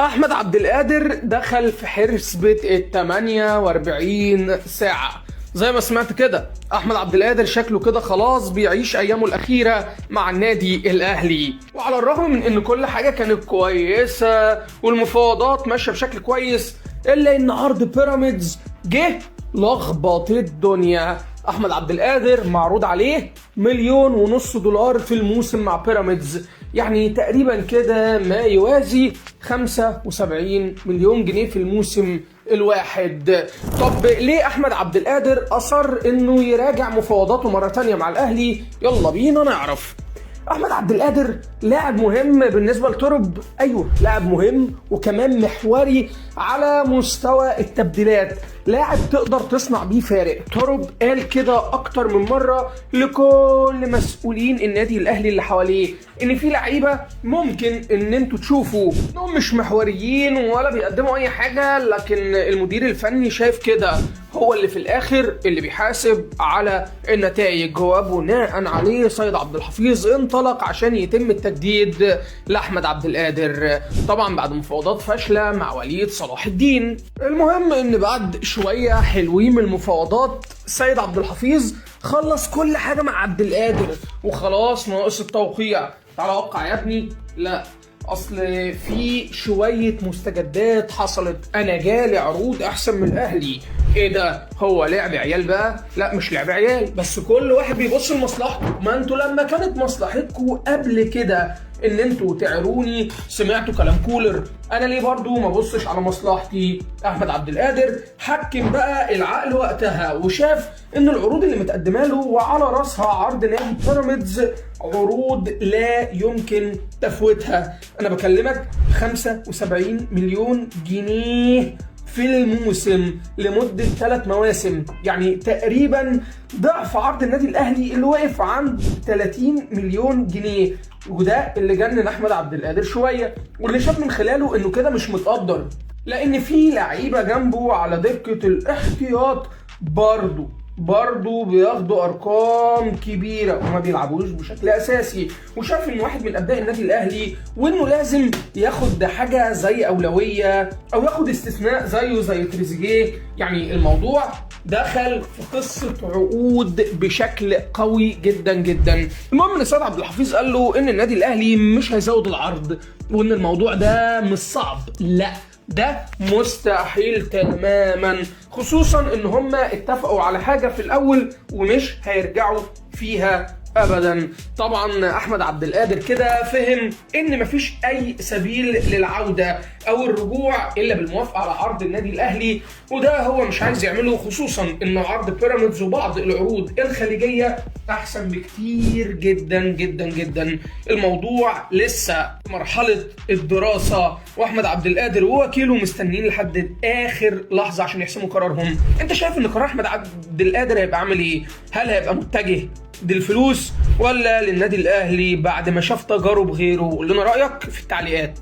احمد عبد القادر دخل في حسبة ال 48 ساعة. زي ما سمعت كده احمد عبد القادر شكله كده خلاص بيعيش ايامه الاخيرة مع النادي الاهلي. وعلى الرغم من ان كل حاجة كانت كويسة والمفاوضات ماشية بشكل كويس، الا ان عرض بيراميدز جه لخبط الدنيا. احمد عبد القادر معروض عليه $1.5 مليون في الموسم مع بيراميدز، يعني تقريبا كده ما يوازي 75 مليون جنيه في الموسم الواحد. طب ليه احمد عبد القادر اصر انه يراجع مفاوضاته مرة تانية مع الاهلي؟ يلا بينا نعرف. احمد عبد القادر لاعب مهم بالنسبه لترب، ايوه لاعب مهم وكمان محوري على مستوى التبديلات، لاعب تقدر تصنع بيه فارق. ترب قال كده اكتر من مره لكل مسؤولين النادي الاهلي اللي حواليه ان في لعيبه ممكن ان انتوا تشوفوا انهم مش محوريين ولا بيقدموا اي حاجه، لكن المدير الفني شايف كده هو اللي في الاخر اللي بيحاسب على النتائج. وبناء عليه سيد عبد الحفيظ انطلق عشان يتم التجديد لاحمد عبد القادر، طبعا بعد مفاوضات فاشله مع وليد صلاح الدين. المهم ان بعد شويه حلوين من المفاوضات سيد عبد الحفيظ خلص كل حاجه مع عبد القادر وخلاص ناقص التوقيع. تعالى وقع يا ابني. لا، اصل في شويه مستجدات حصلت، انا جالي عروض احسن من الاهلي. ايه ده؟ هو لعب عيال بقى؟ لا مش لعب عيال، بس كل واحد بيبص لمصلحته. ما انتوا لما كانت مصلحتكم قبل كده ان انتوا تعروني سمعتوا كلام كولر، انا ليه برضو ما بصش على مصلحتي؟ احمد عبد القادر حكم بقى العقل وقتها وشاف ان العروض اللي متقدمه له وعلى راسها عرض نادي بيراميدز عروض لا يمكن تفويتها. انا بكلمك 75 مليون جنيه في الموسم لمدة 3 مواسم، يعني تقريبا ضعف عرض النادي الاهلي اللي واقف عند 30 مليون جنيه. وده اللي جنن احمد عبد القادر شويه، واللي شاف من خلاله انه كده مش متقدر، لان في لعيبه جنبه على دكه الاحتياط برضو بياخدوا ارقام كبيره وما بيلعبوش بشكل اساسي. وشاف ان واحد من ابناء النادي الاهلي وانه لازم ياخد حاجه زي اولويه او ياخد استثناء زيه زي تريزيجيه. يعني الموضوع دخل في قصه عقود بشكل قوي جدا جدا. المهم ان سيد عبد الحفيظ قال له ان النادي الاهلي مش هيزود العرض وان الموضوع ده مش صعب، لا ده مستحيل تماما، خصوصا ان هم اتفقوا على حاجة في الاول ومش هيرجعوا فيها ابدا. طبعا احمد عبد القادر كده فهم ان مفيش اي سبيل للعودة او الرجوع الا بالموافقة على عرض النادي الاهلي، وده هو مش عايز يعمله، خصوصا ان عرض بيراميدز وبعض العروض الخليجية احسن بكتير جدا جدا جدا. الموضوع لسه مرحلة الدراسة، واحمد عبد القادر ووكيله مستنيين لحد اخر لحظة عشان يحسموا قرارهم. انت شايف ان قرار احمد عبد القادر هيبقى عامل ايه؟ هل هيبقى متجه للفلوس ولا للنادي الاهلي بعد ما شاف تجارب غيره؟ قول لنا رايك في التعليقات.